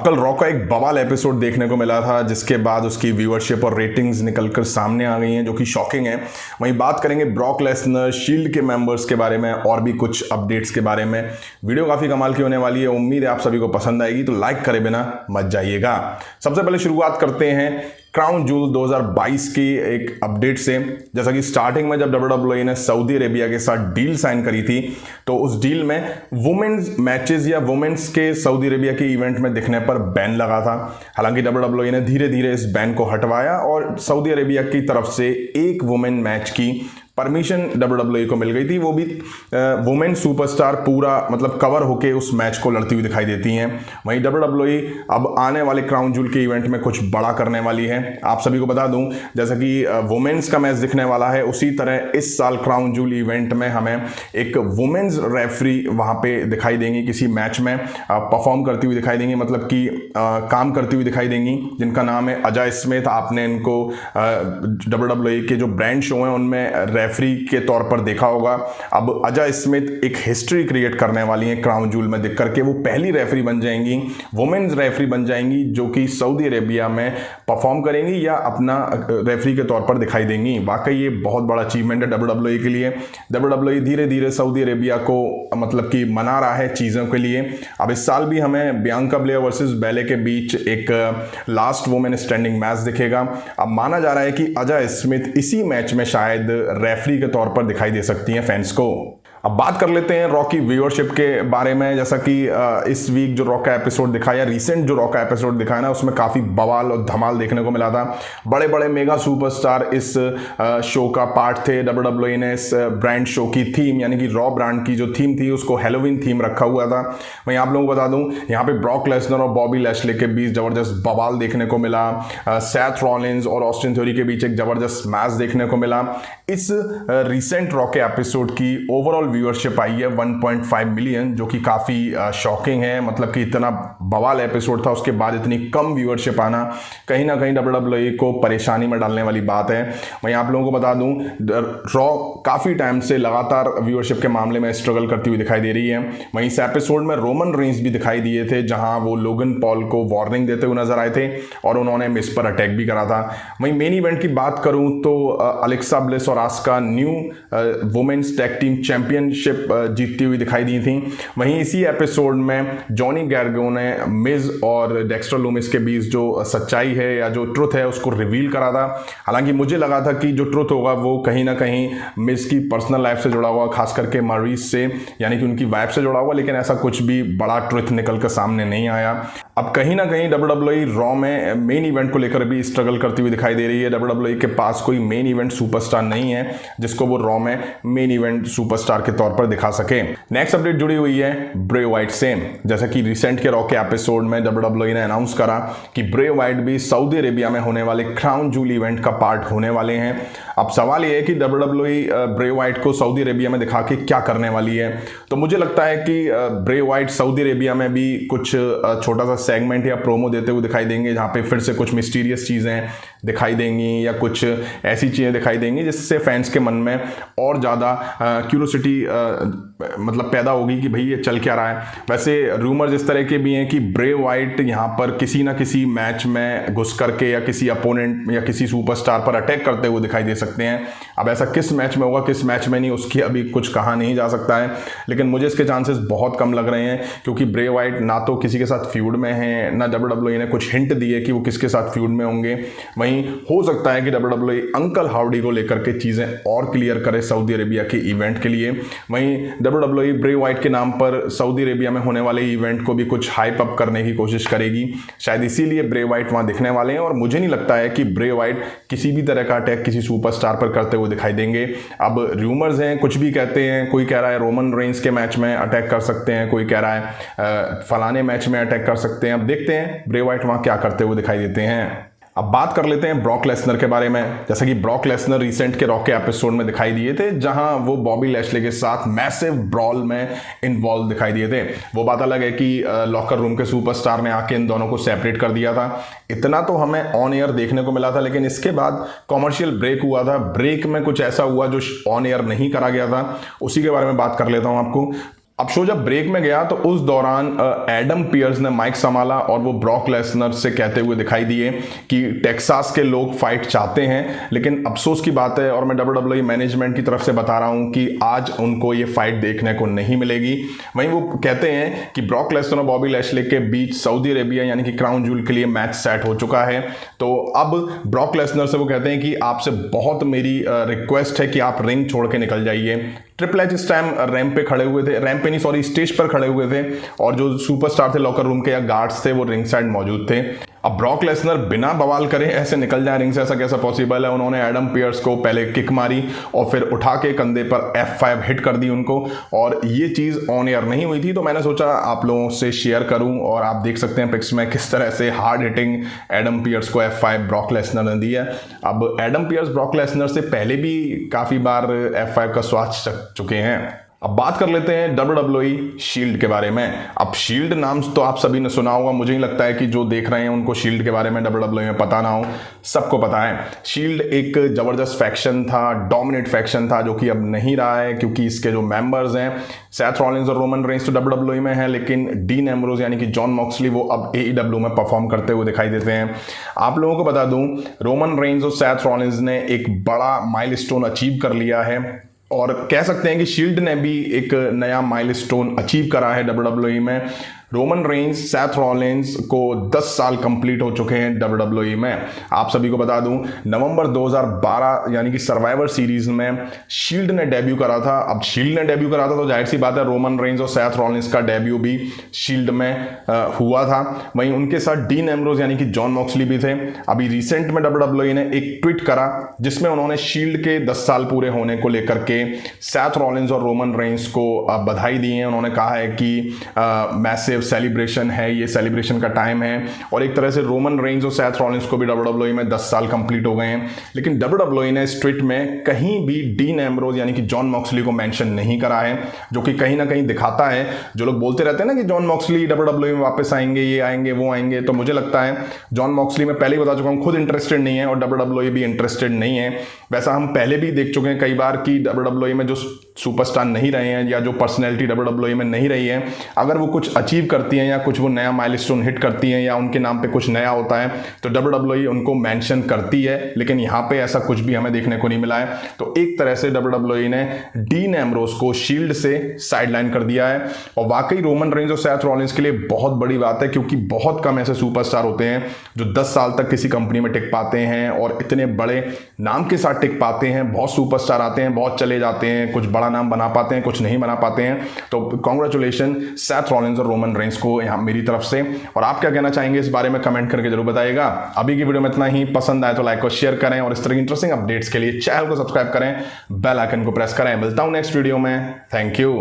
कल रॉ का एक बवाल एपिसोड देखने को मिला था जिसके बाद उसकी व्यूअरशिप और रेटिंग्स निकलकर सामने आ गई हैं जो कि शॉकिंग है। वहीं बात करेंगे ब्रॉक लेसनर, शील्ड के मेंबर्स के बारे में और भी कुछ अपडेट्स के बारे में। वीडियो काफ़ी कमाल की होने वाली है, उम्मीद है आप सभी को पसंद आएगी, तो लाइक करे बिना मत जाइएगा। सबसे पहले शुरुआत करते हैं क्राउन जूल 2022 की एक अपडेट से। जैसा कि स्टार्टिंग में जब WWE ने सऊदी अरेबिया के साथ डील साइन करी थी तो उस डील में वुमेन्स मैचेस या वुमेन्स के सऊदी अरेबिया के इवेंट में दिखने पर बैन लगा था। हालांकि WWE ने धीरे धीरे इस बैन को हटवाया और सऊदी अरेबिया की तरफ से एक वुमेन मैच की परमिशन WWE को मिल गई थी। वो भी वुमेन सुपरस्टार पूरा मतलब कवर होके उस मैच को लड़ती हुई दिखाई देती हैं। वहीं WWE अब आने वाले क्राउन जूल के इवेंट में कुछ बड़ा करने वाली है। आप सभी को बता दूं, जैसा कि वुमेन्स का मैच दिखने वाला है, उसी तरह इस साल क्राउन जूल इवेंट में हमें एक वुमेन्स रेफरी वहां पे दिखाई देंगी, किसी मैच में परफॉर्म करती हुई दिखाई देंगी, मतलब कि काम करती हुई दिखाई देंगी, जिनका नाम है अजा स्मिथ। आपने इनको WWE के जो ब्रांड शो हैं उनमें रेफरी के तौर पर देखा होगा। अब अजा स्मिथ एक हिस्ट्री क्रिएट करने वाली हैं क्राउन जूल में दिख करके। वो पहली रेफरी बन जाएंगी, वुमेन्स रेफरी बन जाएंगी जो कि सऊदी अरेबिया में परफॉर्म करेंगी या अपना रेफरी के तौर पर दिखाई देंगी। वाकई ये बहुत बड़ा अचीवमेंट है WWE के लिए। WWE धीरे धीरे सऊदी अरेबिया को मतलब कि मना रहा है चीज़ों के लिए। अब इस साल भी हमें बियांका ब्लेयर वर्सेस बेले के बीच एक लास्ट वुमेन स्टैंडिंग मैच दिखेगा। अब माना जा रहा है कि अजा स्मिथ इसी मैच में शायद रेफरी के तौर पर दिखाई दे सकती हैं फैंस को। अब बात कर लेते हैं रॉ की व्यूअरशिप के बारे में। जैसा कि इस वीक जो रॉ का एपिसोड दिखाया, रिसेंट जो रॉ का एपिसोड दिखाया ना, उसमें काफ़ी बवाल और धमाल देखने को मिला था। बड़े बड़े मेगा सुपरस्टार इस शो का पार्ट थे। WWE ने इस ब्रांड शो की थीम यानी कि रॉ ब्रांड की जो थीम थी उसको हैलोवीन थीम रखा हुआ था। वहीं आप लोगों को बता दूं, यहाँ पे ब्रॉक लेसनर और बॉबी लैशले के बीच जबरदस्त बवाल देखने को मिला। सैथ रॉलिंस और ऑस्टिन थ्योरी के बीच एक जबरदस्त मैच देखने को मिला। इस रिसेंट रॉ के एपिसोड की ओवरऑल व्यूअरशिप आई है 1.5 मिलियन, जो कि काफ़ी शॉकिंग है। मतलब कि इतना बवाल एपिसोड था, उसके बाद इतनी कम व्यूअरशिप आना कहीं ना कहीं WWE को परेशानी में डालने वाली बात है। वहीं आप लोगों को बता दूं, रॉ काफ़ी टाइम से लगातार व्यूअरशिप के मामले में स्ट्रगल करती हुई दिखाई दे रही है। वहीं इस एपिसोड में रोमन रेंस भी दिखाई दिए थे, जहां वो लोगन पॉल को वार्निंग देते हुए नजर आए थे और उन्होंने मिस पर अटैक भी करा था। वहीं मेन इवेंट की बात करूं तो अलेक्सा ब्लिस और Asuka new women's tag team championship जीतती हुई दिखाई दी थी। वहीं इसी एपिसोड में जॉनी गार्गो ने मिज और डेक्स्टर लूमिस के बीच जो सच्चाई है या जो ट्रुथ है उसको रिवील करा था। हालांकि मुझे लगा था कि जो ट्रुथ होगा वो कहीं ना कहीं मिज की पर्सनल लाइफ से जुड़ा हुआ, खास करके मरीज से यानी कि उनकी वाइफ से जुड़ा हुआ, लेकिन ऐसा कुछ भी बड़ा ट्रुथ निकल कर सामने नहीं आया। अब कहीं ना कहीं WWE रॉ में मेन इवेंट को लेकर भी स्ट्रगल करती हुई दिखाई दे रही है। WWE के पास कोई मेन इवेंट सुपरस्टार नहीं है जिसको वो रॉ में मेन इवेंट सुपरस्टार के तौर पर दिखा सके। नेक्स्ट अपडेट जुड़ी हुई है ब्रे वाइट से। जैसा कि रिसेंट के रॉ के एपिसोड में WWE ने अनाउंस करा कि ब्रे वाइट भी सऊदी अरेबिया में होने वाले क्राउन जूल इवेंट का पार्ट होने वाले हैं। अब सवाल यह है कि WWE ब्रे वाइट को सऊदी अरेबिया में दिखा के क्या करने वाली है। तो मुझे लगता है कि ब्रे वाइट सऊदी अरेबिया में भी कुछ छोटा सा सेगमेंट या प्रोमो देते हुए दिखाई देंगे, जहां पे फिर से कुछ मिस्टीरियस चीज़ें दिखाई देंगी या कुछ ऐसी चीज़ें दिखाई देंगी जिससे फैंस के मन में और ज़्यादा क्यूरियोसिटी मतलब पैदा होगी कि भाई ये चल क्या रहा है। वैसे रूमर्स इस तरह के भी हैं कि ब्रे वाइट यहाँ पर किसी ना किसी मैच में घुस करके या किसी अपोनेंट या किसी सुपरस्टार पर अटैक करते हुए दिखाई दे सकते हैं। अब ऐसा किस मैच में होगा, किस मैच में नहीं, उसकी अभी कुछ कहा नहीं जा सकता है, लेकिन मुझे इसके चांसेस बहुत कम लग रहे हैं क्योंकि ब्रे वाइट ना तो किसी के साथ फ्यूड में है, ना WWE ने कुछ हिंट दिए कि वो किसके साथ फ्यूड में होंगे। वहीं हो सकता है कि WWE अंकल हाउडी को लेकर के चीज़ें और क्लियर करे सऊदी अरेबिया के इवेंट के लिए। वहीं WWE ब्रे वाइट के नाम पर सऊदी अरेबिया में होने वाले इवेंट को भी कुछ हाइप अप करने की कोशिश करेगी, शायद इसीलिए ब्रे वाइट वहां दिखने वाले हैं। और मुझे नहीं लगता है कि ब्रे वाइट किसी भी तरह का अटैक किसी सुपरस्टार पर करते हुए दिखाई देंगे। अब रूमर्स हैं, कुछ भी कहते हैं, कोई कह रहा है रोमन रेंस के मैच में अटैक कर सकते हैं, कोई कह रहा है फलाने मैच में अटैक कर सकते हैं। अब देखते हैं ब्रे वाइट वहां क्या करते हुए दिखाई देते हैं। अब बात कर लेते हैं ब्रॉक लेसनर के बारे में। जैसा कि ब्रॉक लेसनर रिसेंट के रॉ के एपिसोड में दिखाई दिए थे, जहां वो बॉबी लैशले के साथ मैसिव ब्रॉल में इन्वॉल्व दिखाई दिए थे। वो बात अलग है कि लॉकर रूम के सुपरस्टार ने आके इन दोनों को सेपरेट कर दिया था। इतना तो हमें ऑन एयर देखने को मिला था, लेकिन इसके बाद कॉमर्शियल ब्रेक हुआ था। ब्रेक में कुछ ऐसा हुआ जो ऑन एयर नहीं करा गया था, उसी के बारे में बात कर लेता हूं आपको। अब शो जब ब्रेक में गया तो उस दौरान एडम पियर्स ने माइक संभाला और वो ब्रॉक लेसनर से कहते हुए दिखाई दिए कि टेक्सास के लोग फाइट चाहते हैं, लेकिन अफसोस की बात है और मैं WWE मैनेजमेंट की तरफ से बता रहा हूं कि आज उनको ये फाइट देखने को नहीं मिलेगी। वहीं वो कहते हैं कि ब्रॉक लेसनर और बॉबी लैशले के बीच सऊदी अरेबिया यानी कि क्राउन जूल के लिए मैच सेट हो चुका है। तो अब ब्रॉक लेसनर से वो कहते हैं कि आपसे बहुत मेरी रिक्वेस्ट है कि आप रिंग छोड़ के निकल जाइए। ट्रिपल एच इस टाइम रैंप पे खड़े हुए थे, रैंप पे नहीं सॉरी स्टेज पर खड़े हुए थे और जो सुपरस्टार थे लॉकर रूम के या गार्ड्स थे वो रिंग साइड मौजूद थे। अब ब्रॉक लेसनर बिना बवाल करे ऐसे निकल जाए रिंग से, ऐसा कैसा पॉसिबल है। उन्होंने एडम पियर्स को पहले किक मारी और फिर उठा के कंधे पर F5 हिट कर दी उनको, और ये चीज़ ऑन एयर नहीं हुई थी। तो मैंने सोचा आप लोगों से शेयर करूं और आप देख सकते हैं पिक्स में किस तरह से हार्ड हिटिंग एडम पियर्स को F5 ब्रॉक लेसनर ने दी है। अब एडम पियर्स ब्रॉक लेसनर से पहले भी काफ़ी बार F5 का स्वाद चख चुके हैं। अब बात कर लेते हैं WWE शील्ड के बारे में। अब शील्ड नाम तो आप सभी ने सुना होगा, मुझे ही लगता है कि जो देख रहे हैं उनको शील्ड के बारे में WWE में पता ना हो, सबको पता है। शील्ड एक जबरदस्त फैक्शन था, डोमिनेट फैक्शन था, जो कि अब नहीं रहा है क्योंकि इसके जो मेंबर्स हैं सेथ रॉलिंस और रोमन रेंस तो WWE में है, लेकिन डीन एम्ब्रोज यानी कि जॉन मॉक्सली वो अब AEW में परफॉर्म करते हुए दिखाई देते हैं। आप लोगों को बता दूं, रोमन रेंस और सेथ रॉलिंस ने एक बड़ा माइलस्टोन अचीव कर लिया है और कह सकते हैं कि शील्ड ने भी एक नया माइलस्टोन अचीव करा है WWE में। रोमन रेंस सेथ रॉलिंस को 10 साल कंप्लीट हो चुके हैं WWE में। आप सभी को बता दूं, नवंबर 2012 यानी कि सर्वाइवर सीरीज में शील्ड ने डेब्यू करा था। अब शील्ड ने डेब्यू करा था तो जाहिर सी बात है रोमन रेंस और सेथ रॉलिंस का डेब्यू भी शील्ड में हुआ था। वहीं उनके साथ डीन एम्ब्रोज यानी कि जॉन मॉक्सली भी थे। अभी रिसेंट में WWE ने एक ट्वीट करा जिसमें उन्होंने शील्ड के 10 साल पूरे होने को लेकर के सेथ रॉलिंस और रोमन रेंस को बधाई दी है। उन्होंने कहा है कि मैसिव सेलिब्रेशन है, ये सेलिब्रेशन का टाइम है, और एक तरह से रोमन रेंस और सेथ रॉलिंस को भी WWE में 10 साल कंप्लीट हो गए हैं। लेकिन WWE ने इस ट्वीट में कहीं भी डीन एम्ब्रोज यानी कि जॉन मॉक्सली को मेंशन नहीं करा है, जो कि कहीं ना कहीं दिखाता है, जो लोग बोलते रहते हैं ना कि जॉन मॉक्सली WWE में वापस आएंगे, ये आएंगे वो आएंगे, तो मुझे लगता है जॉन मॉक्सली मैं पहले ही बता चुका हूँ खुद इंटरेस्टेड नहीं है और WWE भी इंटरेस्टेड नहीं है। वैसा हम पहले भी देख चुके हैं कई बार कि WWE में जो सुपरस्टार नहीं रहे हैं या जो पर्सनैलिटी WWE में नहीं रही है, अगर वो कुछ अचीव करती हैं या कुछ वो नया माइलस्टोन हिट करती हैं या उनके नाम पे कुछ नया होता है तो WWE उनको मेंशन करती है, लेकिन यहाँ पे ऐसा कुछ भी हमें देखने को नहीं मिला है। तो एक तरह से WWE ने डीन एम्ब्रोज को शील्ड से साइडलाइन कर दिया है, और वाकई रोमन रेंस और सेथ रॉलिंस के लिए बहुत बड़ी बात है क्योंकि बहुत कम ऐसे सुपरस्टार होते हैं जो 10 साल तक किसी कंपनी में टिक पाते हैं और इतने बड़े नाम के साथ टिक पाते हैं। बहुत सुपरस्टार आते हैं, बहुत चले जाते हैं, कुछ बड़ा नाम बना पाते हैं, कुछ नहीं बना पाते हैं। तो कांग्रेचुलेशन सेथ रॉलिंस और रोमन रेंस को यहाँ मेरी तरफ से। और आप क्या कहना चाहेंगे इस बारे में कमेंट करके जरूर बताइएगा। अभी की वीडियो में इतना ही, पसंद आए तो लाइक और शेयर करें और इस तरह की इंटरेस्टिंग अपडेट्स के लिए चैनल को सब्सक्राइब करें, बेल आइकन को प्रेस करें। मिलता हूं नेक्स्ट वीडियो में। Thank you.